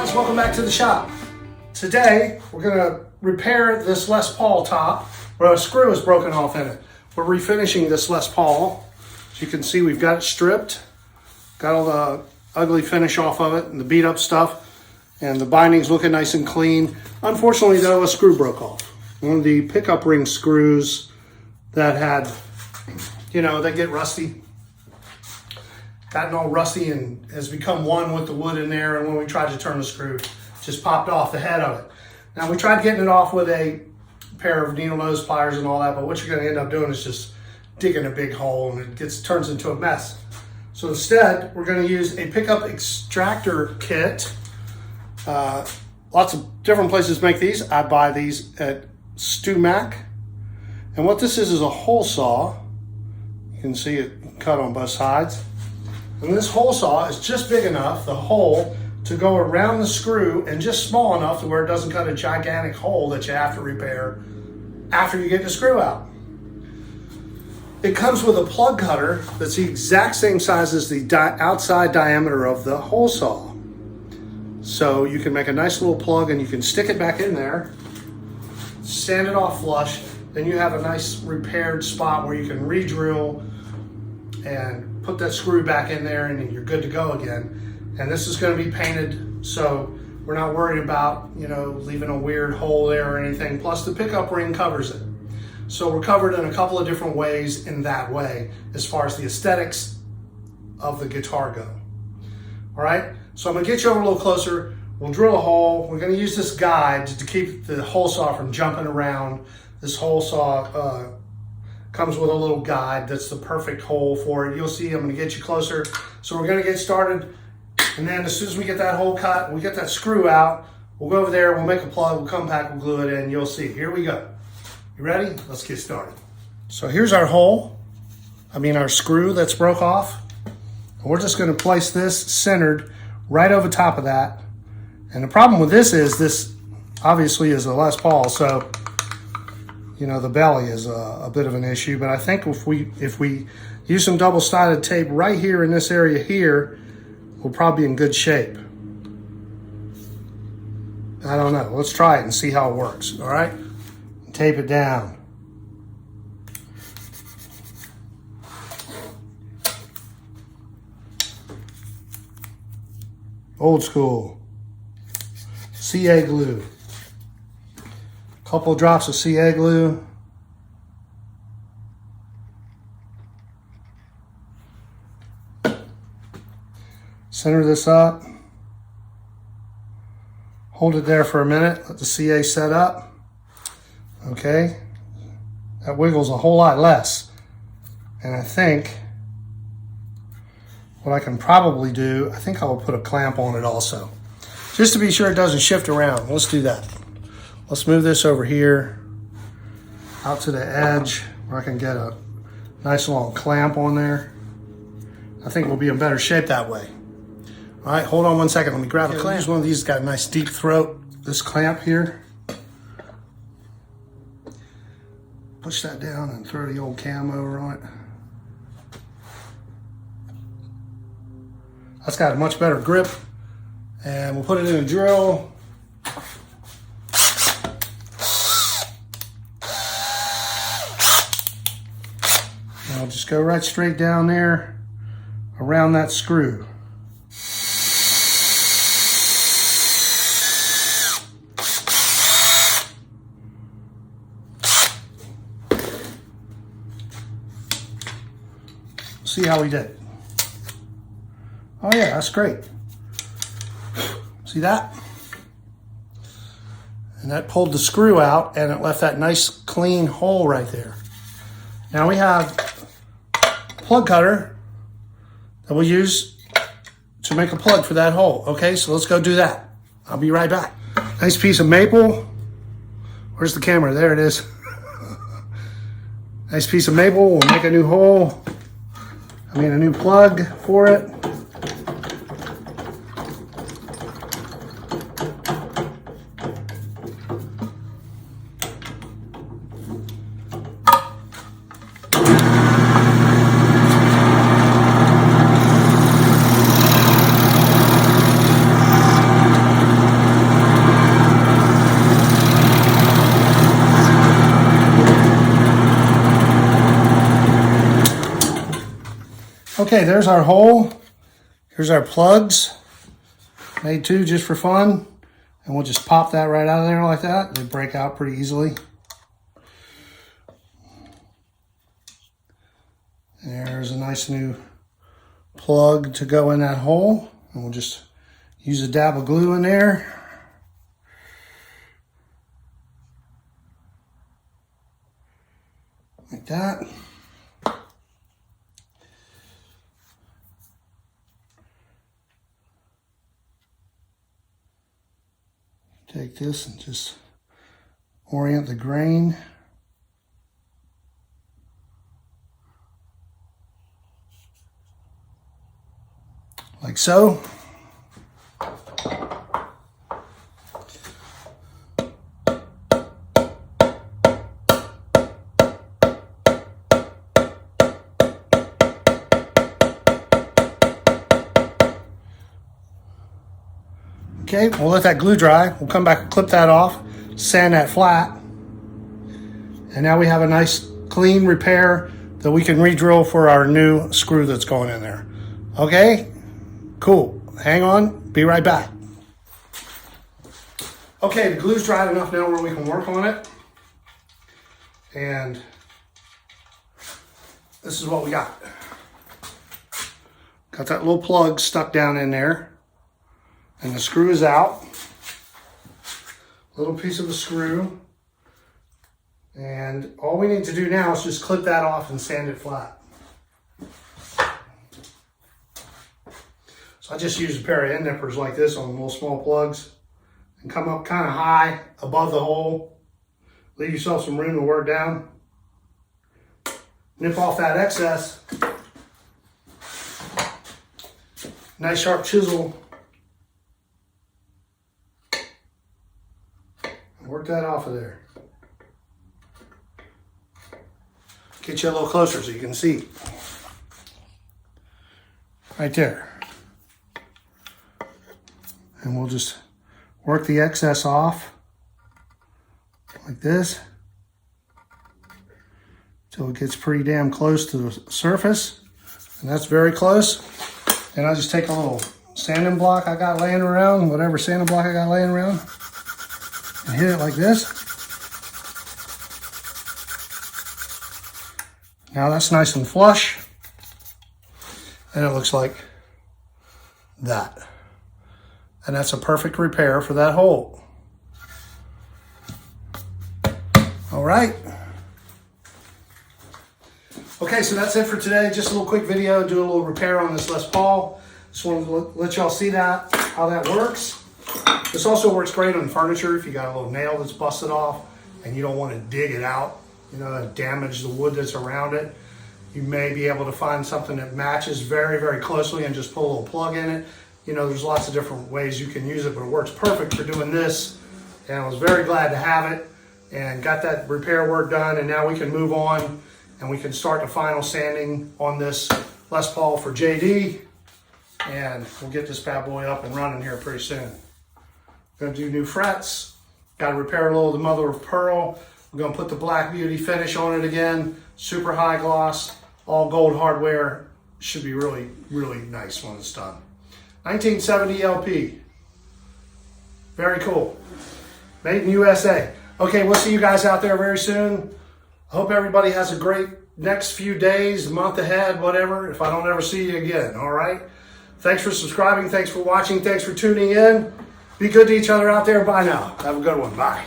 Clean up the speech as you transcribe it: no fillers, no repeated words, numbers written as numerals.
guys, welcome back to the shop. Today we're going to repair this Les Paul top where a screw is broken off in it. We're refinishing this Les Paul. As you can see, we've got it stripped, got all the ugly finish off of it and the beat up stuff, and the binding's looking nice and clean. Unfortunately though, a screw broke off. One of the pickup ring screws that had, they get rusty. Gotten all rusty and has become one with the wood in there, and when we tried to turn the screw, just popped off the head of it. Now we tried getting it off with a pair of needle nose pliers and all that, but what you're going to end up doing is just digging a big hole and it turns into a mess. So instead, we're going to use a pickup extractor kit. Lots of different places make these. I buy these at StewMac. And what this is a hole saw. You can see it cut on both sides. And this hole saw is just big enough, the hole, to go around the screw and just small enough to where it doesn't cut a gigantic hole that you have to repair after you get the screw out. It comes with a plug cutter that's the exact same size as the outside diameter of the hole saw. So you can make a nice little plug and you can stick it back in there, sand it off flush, then you have a nice repaired spot where you can re-drill and put that screw back in there and you're good to go again. And this is going to be painted, so we're not worried about, leaving a weird hole there or anything. Plus the pickup ring covers it. So we're covered in a couple of different ways in that way as far as the aesthetics of the guitar go. All right, so I'm gonna get you over a little closer. We'll drill a hole. We're gonna use this guide to keep the hole saw from jumping around. This hole saw comes with a little guide that's the perfect hole for it. You'll see I'm gonna get you closer. So we're gonna get started, and then as soon as we get that hole cut, we get that screw out, we'll go over there, we'll make a plug, we'll come back, we'll glue it in, you'll see. Here we go. You ready? Let's get started. So here's our hole, our screw that's broke off. And we're just gonna place this centered right over top of that. And the problem with this is, this obviously is a Les Paul, so the belly is a bit of an issue, but I think if we use some double-sided tape right here in this area here, we'll probably be in good shape. I don't know. Let's try it and see how it works, all right? Tape it down. Old school. CA glue. Couple drops of CA glue. Center this up. Hold it there for a minute. Let the CA set up. Okay. That wiggles a whole lot less. And I think what I can probably do, I think I will put a clamp on it also, just to be sure it doesn't shift around. Let's do that. Let's move this over here out to the edge where I can get a nice long clamp on there. I think we'll be in better shape that way. All right, hold on one second. Let me grab a clamp. Use one of these. It's got a nice deep throat. This clamp here. Push that down and throw the old cam over on it. That's got a much better grip. And we'll put it in a drill. And I'll just go right straight down there around that screw. See how we did. Oh yeah, that's great. See that? And that pulled the screw out and it left that nice clean hole right there. Now we have a plug cutter that we'll use to make a plug for that hole. Okay, so let's go do that. I'll be right back. Nice piece of maple. Where's the camera? There it is. Nice piece of maple. We'll make a new hole. A new plug for it. Okay, there's our hole. Here's our plugs. Made two just for fun. And we'll just pop that right out of there like that. They break out pretty easily. There's a nice new plug to go in that hole. And we'll just use a dab of glue in there. Like that. Take this and just orient the grain. Like so. Okay, we'll let that glue dry. We'll come back and clip that off, sand that flat. And now we have a nice clean repair that we can re-drill for our new screw that's going in there. Okay, cool. Hang on, be right back. Okay, the glue's dried enough now where we can work on it. And this is what we got. Got that little plug stuck down in there. And the screw is out. Little piece of a screw. And all we need to do now is just clip that off and sand it flat. So I just use a pair of end nippers like this on little small plugs and come up kind of high above the hole. Leave yourself some room to work down. Nip off that excess. Nice sharp chisel. Work that off of there. Get you a little closer so you can see. Right there. And we'll just work the excess off like this till it gets pretty damn close to the surface. And that's very close. And I just take a little sanding block I got laying around, whatever sanding block I got laying around, and hit it like this. Now that's nice and flush. And it looks like that. And that's a perfect repair for that hole. All right. Okay, so that's it for today. Just a little quick video, do a little repair on this Les Paul. Just wanted to let y'all see that, how that works. This also works great on furniture if you got a little nail that's busted off and you don't want to dig it out, you know, and damage the wood that's around it. You may be able to find something that matches very, very closely and just put a little plug in it. You know, there's lots of different ways you can use it, but it works perfect for doing this. And I was very glad to have it and got that repair work done. And now we can move on and we can start the final sanding on this Les Paul for JD. And we'll get this bad boy up and running here pretty soon. Gonna do new frets. Got to repair a little of the mother of pearl. We're gonna put the Black Beauty finish on it again. Super high gloss, all gold hardware. Should be really, really nice when it's done. 1970 LP. Very cool. Made in USA. Okay, we'll see you guys out there very soon. I hope everybody has a great next few days, month ahead, whatever, if I don't ever see you again, all right? Thanks for subscribing. Thanks for watching. Thanks for tuning in. Be good to each other out there. Bye now. Have a good one. Bye.